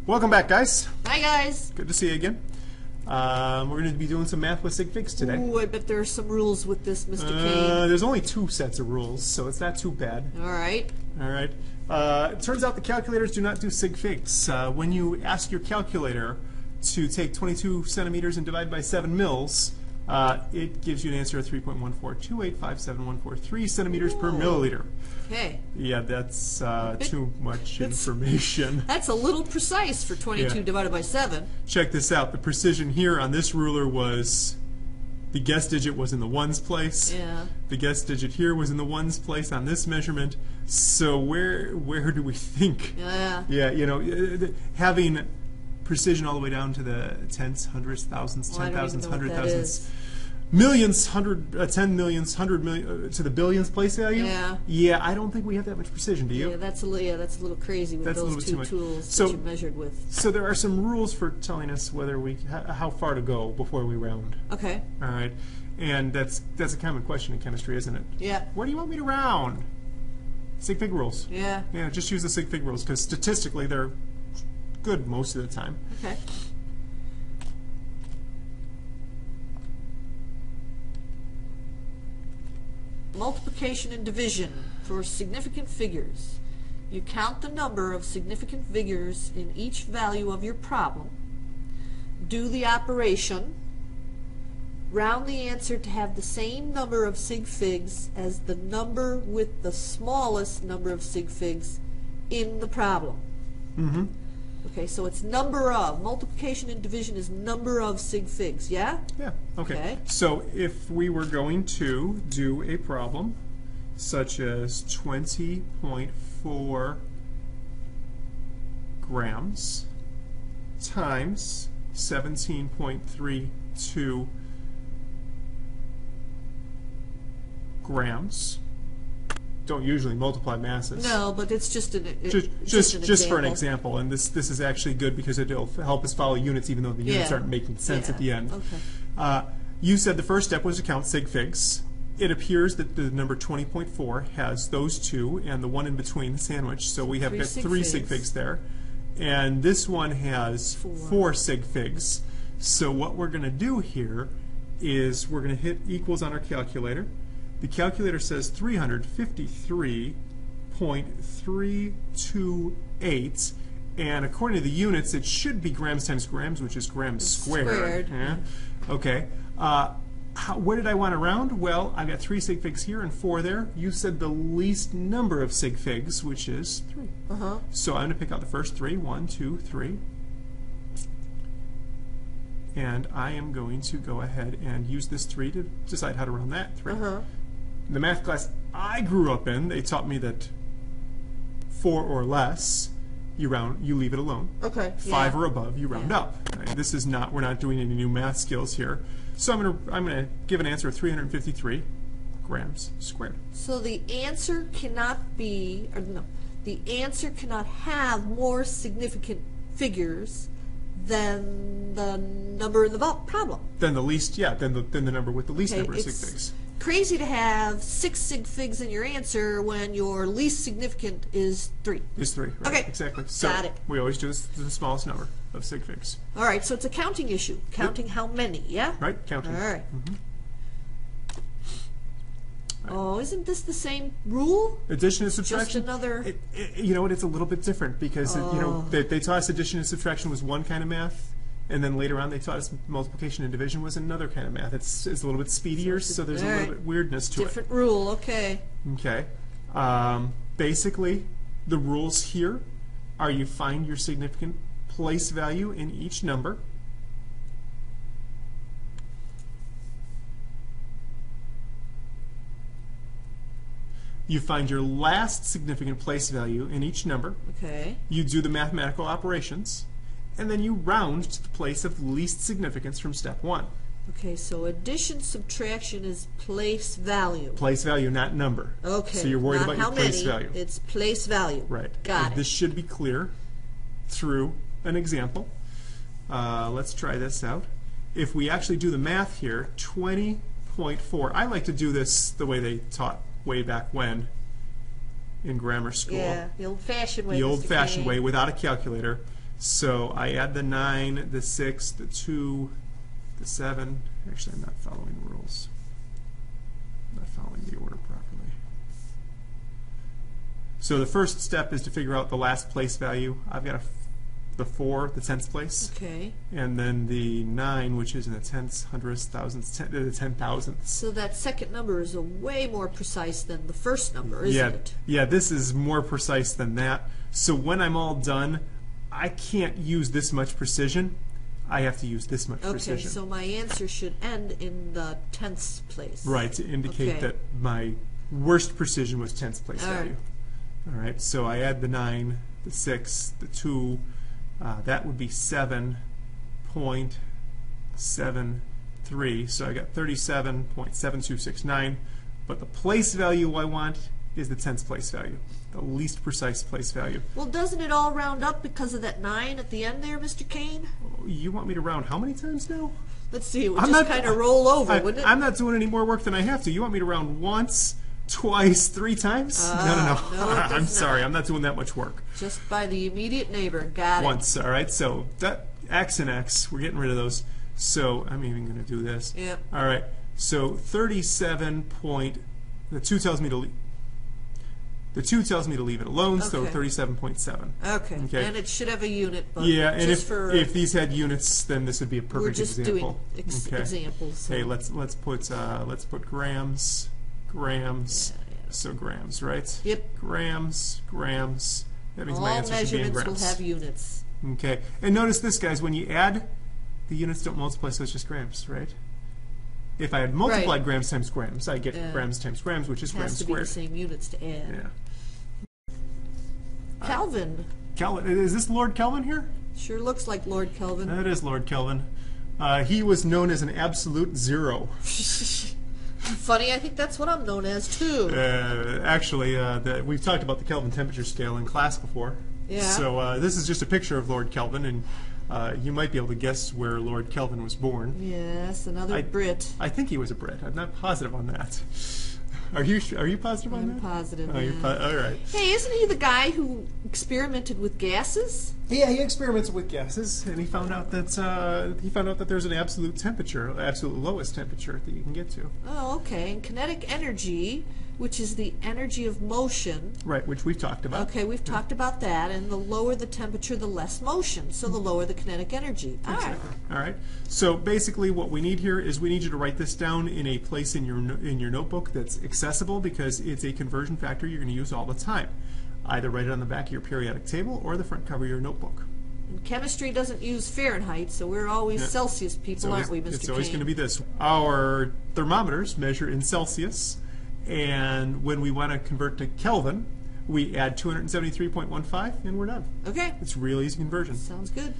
Welcome back, guys. Hi, guys. Good to see you again. We're going to be doing some math with sig figs today. Ooh, I bet there are some rules with this, Mr. Kane. There's only 2 sets of rules, so it's not too bad. All right. All right. It turns out the calculators do not do sig figs. When you ask your calculator to take 22 centimeters and divide by 7 mils, it gives you an answer of 3.142857143 centimeters per milliliter. Okay. Yeah, that's too much information. That's a little precise for 22 divided by 7. Check this out. The precision here on this ruler was the guess digit was in the ones place. Yeah. The guess digit here was in the ones place on this measurement. So where do we think? Yeah. Yeah, you know, having precision all the way down to the tenths, hundredths, thousandths, 10,000ths, 100,000ths. Millions, 10 millions, 100 million, to the billions place value? Yeah. Yeah, I don't think we have that much precision, do you? Yeah, that's a little crazy with those two tools that you measured with. So there are some rules for telling us whether how far to go before we round. Okay. All right. And that's a common question in chemistry, isn't it? Yeah. Where do you want me to round? Sig fig rules. Yeah. Yeah, just use the sig fig rules because statistically they're good most of the time. Okay. Multiplication and division for significant figures. You count the number of significant figures in each value of your problem, do the operation, round the answer to have the same number of sig figs as the number with the smallest number of sig figs in the problem. Mm-hmm. Okay, so it's number of. Multiplication and division is number of sig figs, yeah? Yeah, okay. So if we were going to do a problem such as 20.4 grams times 17.32 grams. Don't usually multiply masses. No, but it's just an just for an example, and this is actually good because it'll help us follow units even though the units aren't making sense at the end. Okay. You said the first step was to count sig figs. It appears that the number 20.4 has those two and the one in between, the sandwich, so we have got 3 sig figs there. And this one has 4 sig figs. So what we're going to do here is we're going to hit equals on our calculator. The calculator says 353.328, and according to the units, it should be grams times grams, which is grams squared. Yeah. Okay. Where did I want to round? Well, I've got 3 sig figs here and 4 there. You said the least number of sig figs, which is 3. So I'm going to pick out the first 3. 1, 2, 3. And I am going to go ahead and use this 3 to decide how to round that 3. The math class I grew up in, they taught me that 4 or less, you leave it alone. Okay. 5 or above, you round up. Right? This is not, we're not doing any new math skills here. So I'm gonna give an answer of 353 grams squared. So the answer cannot be, or no, the answer cannot have more significant figures than the number in the problem. Then the least, yeah, than the number with the least number of sig figs. Crazy to have 6 sig figs in your answer when your least significant is 3. Is 3, right? Okay. Exactly. So got it. We always do the smallest number of sig figs. All right, so it's a counting issue. Counting how many, yeah? Right, counting. All right. Oh, isn't this the same rule? Addition and subtraction? Just another... you know what, it's a little bit different because you know they taught us addition and subtraction was one kind of math, and then later on they taught us multiplication and division was another kind of math. It's a little bit speedier, so there's a little bit weirdness to it. Different rule, okay. Okay. Basically, the rules here are you find your significant place value in each number. You find your last significant place value in each number. Okay. You do the mathematical operations, and then you round to the place of least significance from step 1. Okay, so addition, subtraction is place value. Place value, not number. Okay. So you're worried about your place value. It's place value. Right. Got it. This should be clear through an example. Let's try this out. If we actually do the math here, 20.4. I like to do this the way they taught way back when in grammar school. Yeah, the old-fashioned way. The old-fashioned way without a calculator. So I add the 9, the 6, the 2, the 7. Actually, I'm not following the rules. I'm not following the order properly. So the first step is to figure out the last place value. I've got the 4, the tenths place. Okay. And then the 9, which is in the tenths, hundredths, thousandths, the 10,000ths. So that second number is way more precise than the first number, isn't it? Yeah, this is more precise than that. So when I'm all done, I can't use this much precision. I have to use this much precision. Okay, so my answer should end in the tenths place. Right, to indicate that my worst precision was tenths place value. All right, so I add the 9, the 6, the 2. That would be 7.73. So I got 37.7269. But the place value I want is the tenths place value, the least precise place value. Well, doesn't it all round up because of that 9 at the end there, Mr. Kane? You want me to round how many times now? Let's see, it would just kind of roll over, wouldn't it? I'm not doing any more work than I have to. You want me to round once, twice, 3 times? No. I'm sorry, I'm not doing that much work. Just by the immediate neighbor. Got it. Once, all right. So that X and X, we're getting rid of those. So I'm even going to do this. Yep. All right. So 37 point. The 2 tells me to leave. The 2 tells me to leave it alone. So 37.7. Okay. And it should have a unit. But yeah. And just if these had units, then this would be a perfect example. We're just doing examples. So. Hey, let's put grams. Grams. Yeah. So grams, right? Yep. Grams. That means my answer should be in grams. All measurements will have units. Okay. And notice this, guys. When you add, the units don't multiply, so it's just grams, right? If I had multiplied grams times grams, I get grams times grams, which is grams squared. It has to be the same units to add. Yeah. Kelvin. Kelvin. Is this Lord Kelvin here? Sure looks like Lord Kelvin. That is Lord Kelvin. He was known as an absolute zero. Funny, I think that's what I'm known as too. Actually, we've talked about the Kelvin temperature scale in class before. Yeah. So this is just a picture of Lord Kelvin, and you might be able to guess where Lord Kelvin was born. Yes, another Brit. I think he was a Brit. I'm not positive on that. Are you positive on that? I'm positive. Oh, you're all right. Hey, isn't he the guy who experimented with gases? Yeah, he experimented with gases, and he found out that there's an absolute temperature, absolute lowest temperature that you can get to. Oh, okay. And kinetic energy, which is the energy of motion. Right, which we've talked about. Okay, we've talked about that. And the lower the temperature, the less motion. So the lower the kinetic energy. Exactly. All right. So basically, what we need here is we need you to write this down in a place in your notebook that's accessible, because it's a conversion factor you're going to use all the time. Either write it on the back of your periodic table or the front cover of your notebook. And chemistry doesn't use Fahrenheit, so we're always Celsius people, aren't we, Mr. It's always Kane? going to be this. Our thermometers measure in Celsius, and when we want to convert to Kelvin, we add 273.15, and we're done. Okay. It's a real easy conversion. Sounds good.